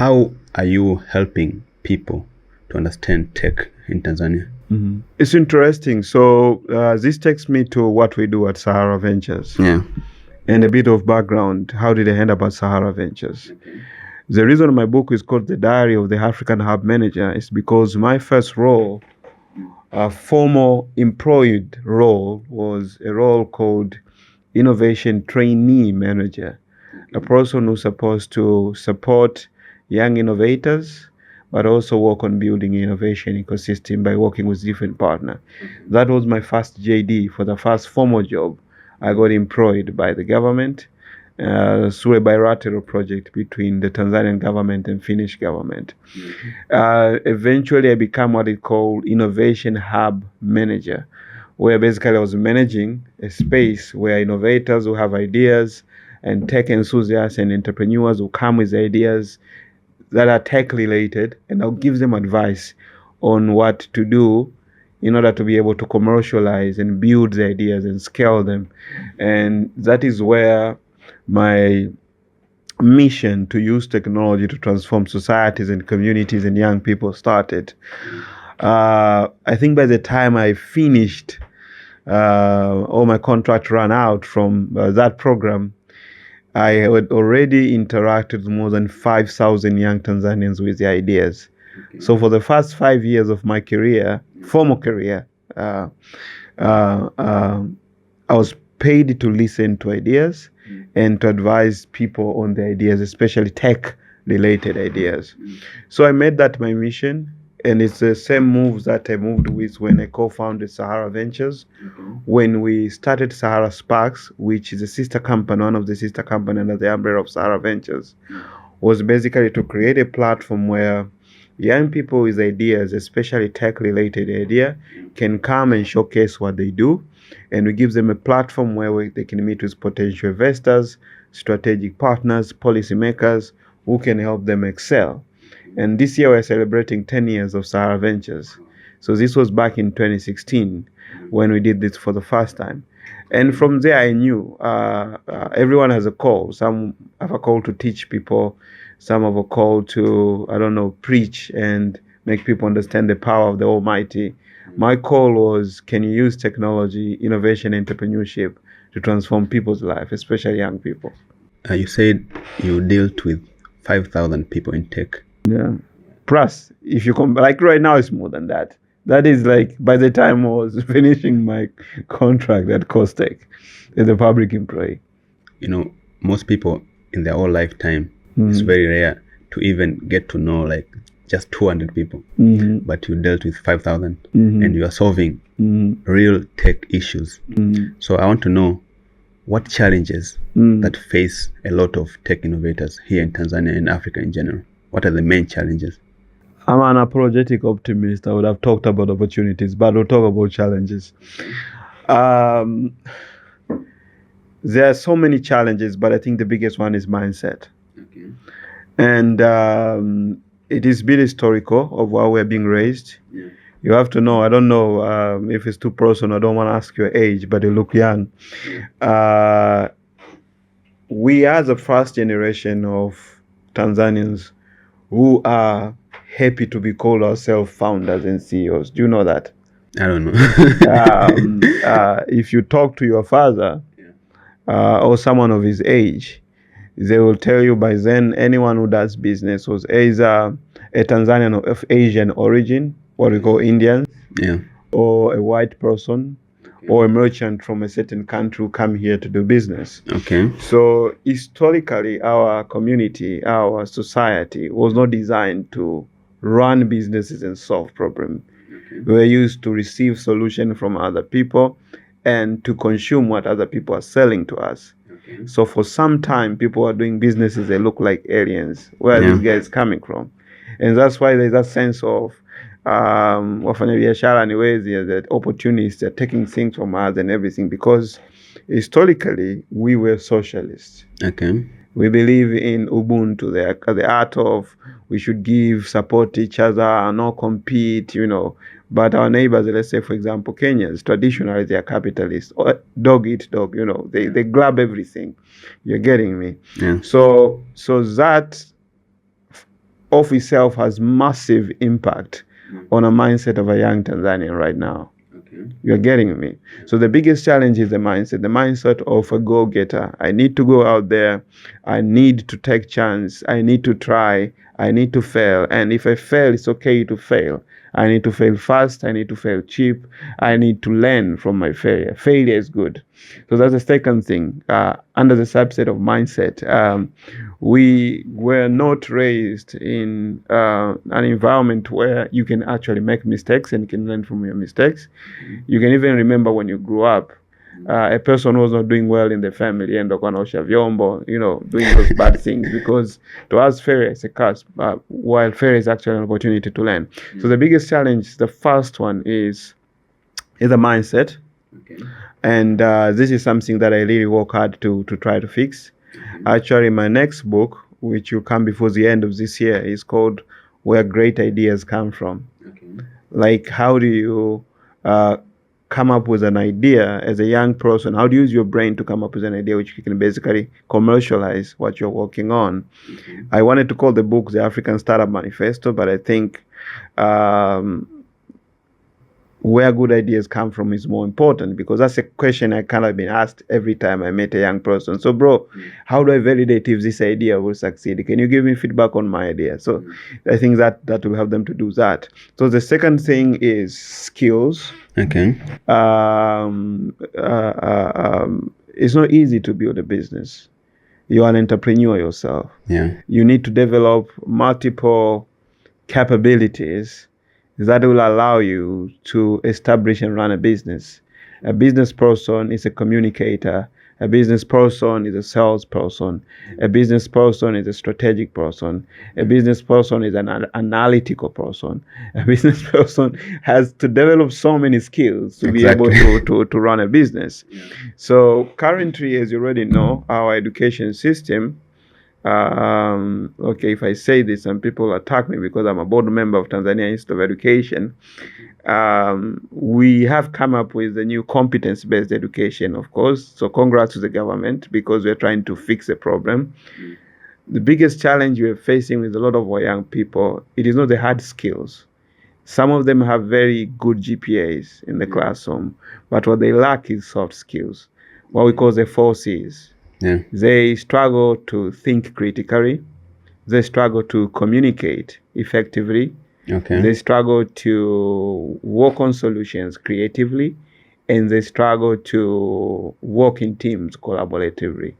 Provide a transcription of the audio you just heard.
How are you helping people to understand tech in Tanzania? Mm-hmm. It's interesting. So this takes me to what we do at Sahara Ventures. Yeah. And a bit of background. How did I end up at Sahara Ventures? Okay. The reason my book is called The Diary of the African Hub Manager is because my first role, a formal employed role, was a role called Innovation Trainee Manager, a person who's supposed to support young innovators, but also work on building an innovation ecosystem by working with different partners. That was my first JD for the first formal job. I got employed by the government through a bilateral project between the Tanzanian government and Finnish government. Eventually, I became what they call Innovation Hub Manager, where basically I was managing a space where innovators who have ideas and tech enthusiasts and entrepreneurs who come with ideas that are tech related, and I'll give them advice on what to do in order to be able to commercialize and build the ideas and scale them. And that is where my mission to use technology to transform societies and communities and young people started. I think by the time I finished, all my contract ran out from that program, I had already interacted with more than 5,000 young Tanzanians with their ideas. Okay. So for the first 5 years of my career, formal career, I was paid to listen to ideas and to advise people on the ideas, especially tech-related ideas. So I made that my mission, and it's the same moves that I moved with when I co-founded Sahara Ventures. When we started Sahara Sparks, which is a sister company, one of the sister companies under the umbrella of Sahara Ventures, was basically to create a platform where young people with ideas, especially tech-related idea, can come and showcase what they do. And we give them a platform where they can meet with potential investors, strategic partners, policymakers who can help them excel. And this year we're celebrating 10 years of Sahara Ventures. So this was back in 2016 when we did this for the first time. And from there I knew everyone has a call. Some have a call to teach people. Some have a call to, preach and make people understand the power of the Almighty. My call was, can you use technology, innovation, entrepreneurship to transform people's life, especially young people? You said you dealt with 5,000 people in tech. Yeah. Plus, if you come, like right now, it's more than that. That is like by the time I was finishing my contract at Costech as a public employee. Most people in their whole lifetime, it's very rare to even get to know like just 200 people. But you dealt with 5,000 and you are solving real tech issues. So I want to know what challenges that face a lot of tech innovators here in Tanzania and Africa in general. What are the main challenges? I'm an apologetic optimist. I would have talked about opportunities, but we'll talk about challenges. There are so many challenges, but I think the biggest one is mindset. Okay. And it is bit historical of how we're being raised. Yeah. You have to know, I don't know if it's too personal, I don't want to ask your age, but you look young. We are the first generation of Tanzanians who are happy to be called ourselves founders and CEOs. Do you know that? I don't know. If you talk to your father or someone of his age, they will tell you by then anyone who does business was either a Tanzanian of Asian origin, what we call Indians, or a white person, or a merchant from a certain country who come here to do business. Okay. So historically, our community, our society was not designed to run businesses and solve problems. Okay. We were used to receive solutions from other people and to consume what other people are selling to us. Okay. So for some time, people are doing businesses that look like aliens. Where are these guys coming from? And that's why there's that sense of wafanyabiashara niwezi, that opportunists are taking things from us and everything, because historically we were socialists. Okay. We believe in Ubuntu, the art of we should give, support each other, and not compete, But our neighbors, let's say, for example, Kenyans, traditionally they are capitalists. Or dog eat dog, they grab everything. You're getting me? Yeah. So that of itself has massive impact on a mindset of a young Tanzanian right now. You're getting me? So the biggest challenge is the mindset of a go-getter. I need to go out there. I need to take chance. I need to try. I need to fail. And if I fail, it's okay to fail. I need to fail fast. I need to fail cheap. I need to learn from my failure. Failure is good. So that's the second thing. Under the subset of mindset, we were not raised in an environment where you can actually make mistakes and you can learn from your mistakes. You can even remember when you grew up, a person who was not doing well in the family and wanaosha vyombo, doing those bad things, because to us failure is a curse, while failure is actually an opportunity to learn. So the biggest challenge, the first one is a mindset. And this is something that I really work hard to try to fix. Actually, my next book, which will come before the end of this year, is called Where Great Ideas Come From. Like, how do you come up with an idea as a young person? How do you use your brain to come up with an idea which you can basically commercialize what you're working on? I wanted to call the book The African Startup Manifesto, but I think where good ideas come from is more important, because that's a question I kind of been asked every time I meet a young person. So, bro, how do I validate if this idea will succeed? Can you give me feedback on my idea? So I think that will help them to do that. So the second thing is skills. Okay. It's not easy to build a business. You're an entrepreneur yourself. Yeah. You need to develop multiple capabilities that will allow you to establish and run a business. A business person is a communicator. A business person is a salesperson. A business person is a strategic person. A business person is an analytical person. A business person has to develop so many skills to be able to run a business. So currently, as you already know, our education system, okay, if I say this, some people attack me because I'm a board member of Tanzania Institute of Education. We have come up with a new competence-based education, of course. So congrats to the government, because we're trying to fix the problem. The biggest challenge we're facing with a lot of our young people, it is not the hard skills. Some of them have very good GPAs in the classroom, but what they lack is soft skills, what we call the 4 C's. Yeah. They struggle to think critically. They struggle to communicate effectively. Okay. They struggle to work on solutions creatively. And they struggle to work in teams collaboratively.